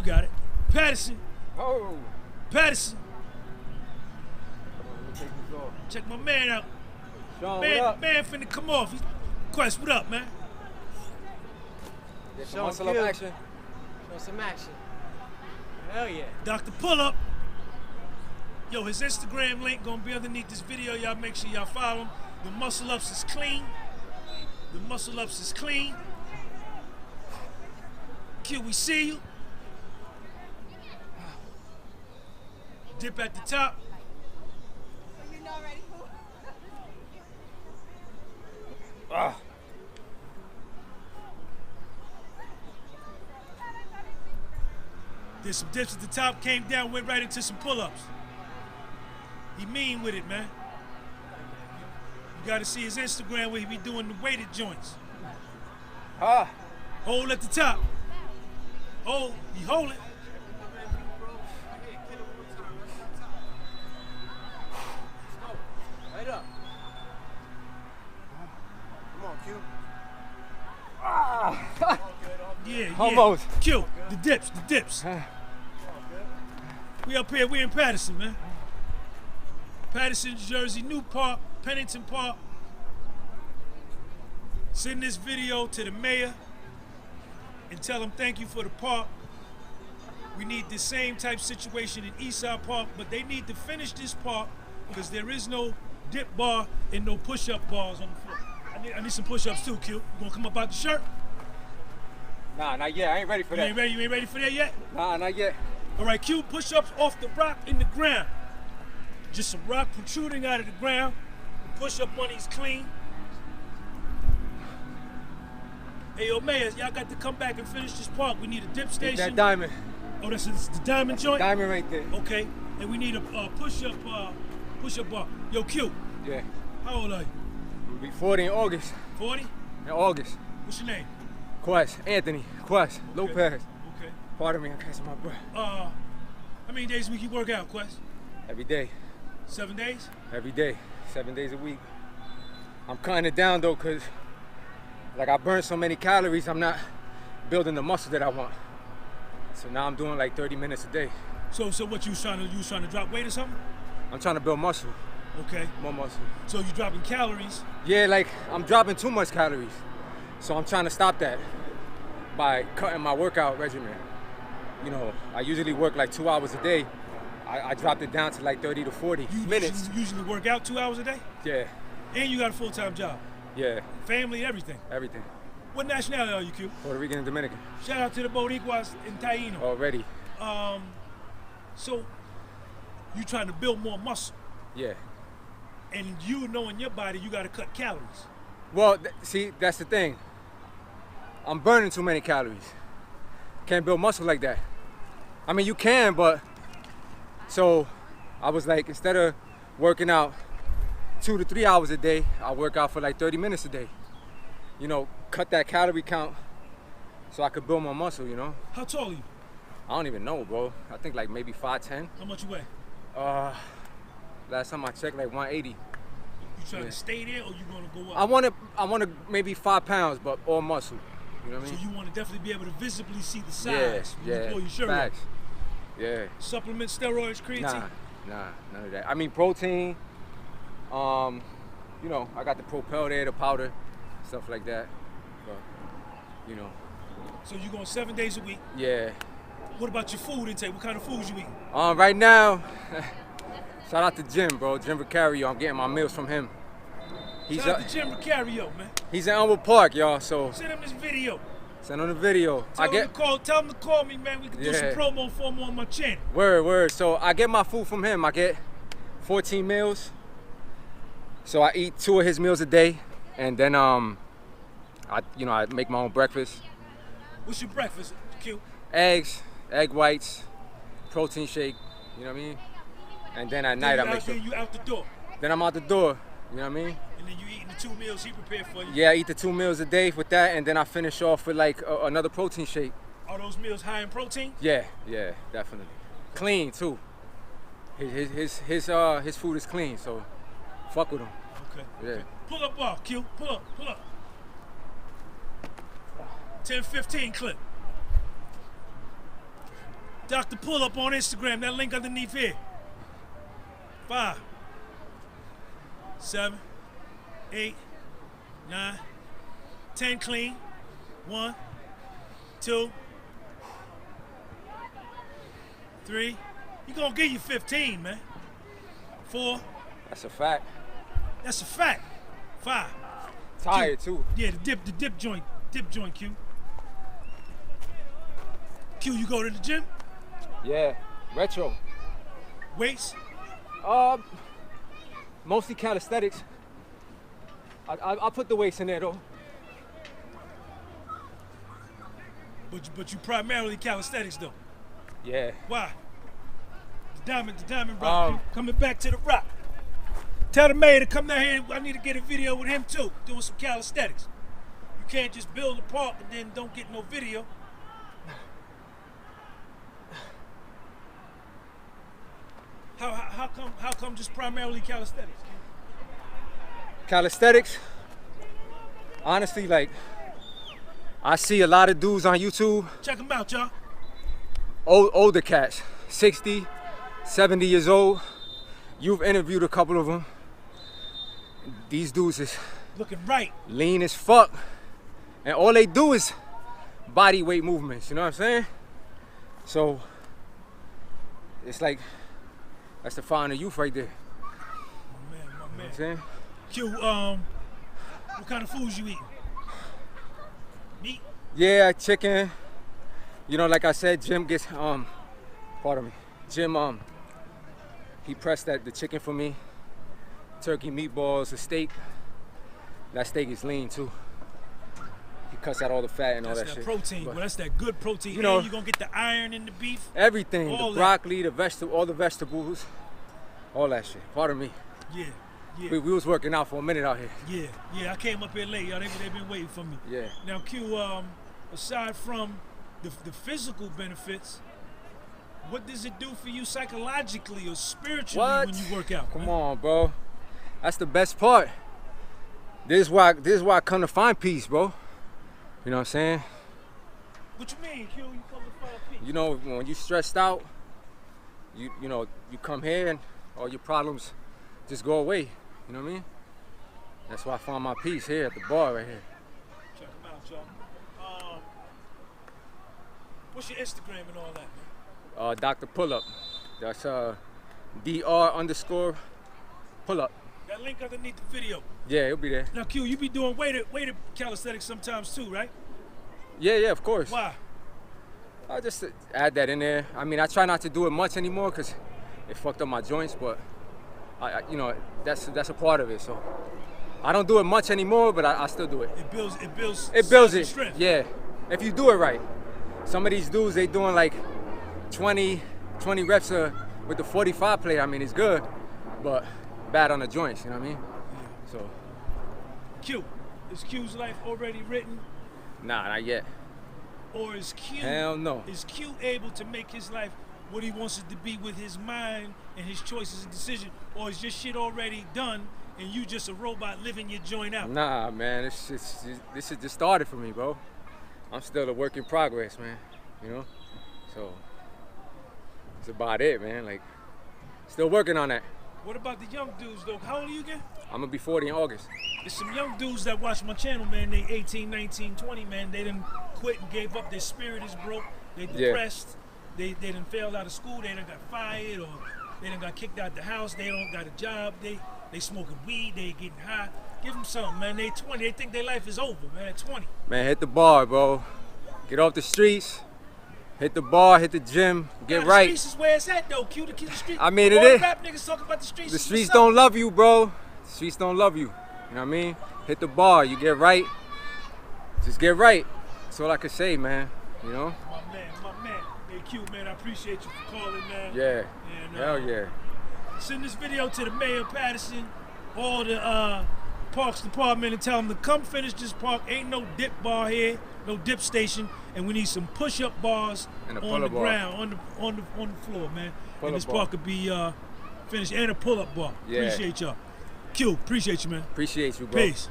You got it. Patterson. Oh. Patterson. Let me take this off. Check my man out. Sean, Man, what up? man finna come off. Quest, what up, man? Get some muscle up action. Show some action. Hell yeah. Dr. Pull Up. Yo, his Instagram link gonna be underneath this video. Y'all make sure y'all follow him. The muscle ups is clean. The muscle ups is clean. Q, we see you. Dip at the top. You're not ready for Ah. Did some dips at the top, came down, went right into some pull-ups. He mean with it, man. You gotta see his Instagram where he be doing the weighted joints. Ah. Hold at the top. Hold, he hold it. Right up. Come on, Q. Yeah, Almost. yeah. Q, the dips. We up here, we in Patterson, man. Patterson, Jersey, New Park, Pennington Park. Send this video to the mayor and tell him thank you for the park. We need the same type situation in Eastside Park, but they need to finish this park because there is no dip bar and no push-up bars on the floor. I need some push-ups too, Q. You gonna come up out the shirt? Nah, not yet. I ain't ready for that. You ain't ready for that yet? Nah, not yet. All right, Q, push-ups off the rock in the ground. Just some rock protruding out of the ground. Push-up money's clean. Hey, yo, Mayors, y'all got to come back and finish this park. We need a dip station. That diamond. Oh, that's the diamond joint? Diamond right there. Okay, and we need a push-up bar. Yo, Q, Yeah. how old are you? We'll be 40 in August. 40? In August. What's your name? Quest. Anthony. Quest. Lopez. Okay. Pardon me, I'm catching my breath. How many days a week you work out, Quest? Every day. 7 days? Every day. 7 days a week. I'm cutting it down though, cause like I burn so many calories, I'm not building the muscle that I want. So now I'm doing like 30 minutes a day. So what you was trying to drop weight or something? I'm trying to build muscle. Okay. More muscle. So you dropping calories? Yeah, like I'm dropping too much calories. So I'm trying to stop that by cutting my workout regimen. You know, I usually work like 2 hours a day. I dropped it down to like 30 to 40 minutes. You usually work out 2 hours a day? Yeah. And you got a full-time job? Yeah. Family, everything? Everything. What nationality are you, Q? Puerto Rican and Dominican. Shout out to the Boricuas in Taino. Already. So you trying to build more muscle, Yeah. and you knowing your body, you got to cut calories. Well, see, that's the thing. I'm burning too many calories. Can't build muscle like that. I mean, you can, but so I was like, instead of working out 2 to 3 hours a day, I work out for like 30 minutes a day. You know, cut that calorie count so I could build more muscle, you know? How tall are you? I don't even know, bro. I think like maybe 5'10". How much you weigh? Last time I checked, like 180. You trying to stay there, or you gonna go up? I want to maybe 5 pounds, but all muscle. You know what I So mean? you want to definitely be able to visibly see the Yeah, size when you yeah. pull your shirt up. Facts. Yeah. Supplement, steroids, creatine? Nah, none of that. I mean, protein. You know, I got the Propel there, the powder, stuff like that. But, you know. So you going 7 days a week? Yeah. What about your food intake? What kind of foods you eating? Right now, shout out to Jim, bro. Jim Vicario. I'm getting my meals from him. Shout out to Jim Vicario, man. He's in Elmwood Park, y'all. So send him this video. send him the video. Tell him to call me, man. We can do some promo for him on my channel. Word. So I get my food from him. I get 14 meals. So I eat 2 of his meals a day, and then I make my own breakfast. What's your breakfast, Q? Eggs, egg whites, protein shake. You know what I mean? And then at night I make sure. You out the door. Then I'm out the door. You know what I mean? And then you eating the 2 meals he prepared for you. Yeah, I eat the 2 meals a day with that, and then I finish off with like another protein shake. Are those meals high in protein? Yeah, definitely. Clean too. His food is clean, so fuck with him. Okay. Yeah. Pull up bar, Q. Pull up. 10-15 clip. Dr. Pull Up on Instagram, that link underneath here. 5, 7, 8, 9, 10 clean. 1, 2, 3. He gonna give you 15, man. 4. That's a fact. That's a fact. 5. Tired too. Yeah, the dip joint, Q. Q, you go to the gym? Yeah, retro. Weights? Mostly calisthenics. I put the weights in there though. But you primarily calisthenics though. Yeah. Why? The diamond rock. Coming back to the rock. Tell the mayor to come down here. I need to get a video with him too, doing some calisthenics. You can't just build a park and then don't get no video. How come just primarily calisthenics? Calisthenics, honestly, like, I see a lot of dudes on YouTube. Check them out, y'all. Older cats, 60, 70 years old. You've interviewed a couple of them. These dudes is looking right, lean as fuck, and all they do is body weight movements, you know what I'm saying? So, it's like, that's the fountain of youth right there. My man. You know what I'm saying? Q, what kind of foods you eating? Meat? Yeah, chicken. You know, like I said, Jim gets, pardon me. Jim, he pressed the chicken for me. Turkey meatballs, a steak. That steak is lean too. He cuts out all the fat and all that shit. That's that protein, but that's that good protein. You know, and you're gonna get the iron in the beef. Everything, all the broccoli, the vegetable, all the vegetables, all that shit. Pardon me. Yeah. We was working out for a minute out here. Yeah, I came up here late, y'all. They've been waiting for me. Yeah. Now, Q, aside from the physical benefits, what does it do for you psychologically or spiritually when you work out? Come on, bro. That's the best part. This is why I come to find peace, bro. You know what I'm saying? What you mean, Q? You come to find peace? You know, when you stressed out, you know, you come here and all your problems just go away. You know what I mean? That's why I found my peace here at the bar right here. Check them out, y'all. What's your Instagram and all that, man? Dr. Pull Up. That's DR_Pull Up. That link underneath the video. Yeah, it'll be there. Now, Q, you be doing weighted calisthenics sometimes too, right? Yeah, of course. Why? I just add that in there. I mean, I try not to do it much anymore because it fucked up my joints, but you know, that's a part of it. So I don't do it much anymore, but I still do it. It builds it. Strength. Yeah, if you do it right. Some of these dudes, they doing like 20 reps with the 45 plate. I mean, it's good, but bad on the joints. You know what I mean? Yeah. So. Q, is Q's life already written? Nah, not yet. Or is Q? Hell no. Is Q able to make his life what he wants it to be with his mind and his choices and decisions, or is your shit already done and you just a robot living your joint out? Nah, man, this is just started for me, bro. I'm still a work in progress, man. You know, so that's about it, man. Like, still working on that. What about the young dudes though? How old are you again? I'm gonna be 40 in August. There's some young dudes that watch my channel, man. They 18, 19, 20, man. They done quit and gave up. Their spirit is broke. They depressed. Yeah. They done failed out of school. They done got fired, or they done got kicked out the house. They don't got a job. They smoking weed. They getting high. Give them something, man. They 20. They think their life is over, man. At 20. Man, hit the bar, bro. Get off the streets. Hit the bar, hit the gym, get right. The streets is where it's at, though. Q, the street. I mean, it is. Rap niggas talking about the streets. The streets don't love you, bro. The streets don't love you. You know what I mean? Hit the bar, you get right. Just get right. That's all I can say, man. You know? My man. Hey, Q, man, I appreciate you for calling, man. Yeah. And, hell yeah. Send this video to the mayor of Patterson, all the parks department, and tell them to come finish this park. Ain't no dip bar here, no dip station, and we need some push-up bars on the ground, on the floor, man. And this park could be finished, and a pull-up bar. Yeah. Appreciate y'all. Q, appreciate you, man. Appreciate you, bro. Peace.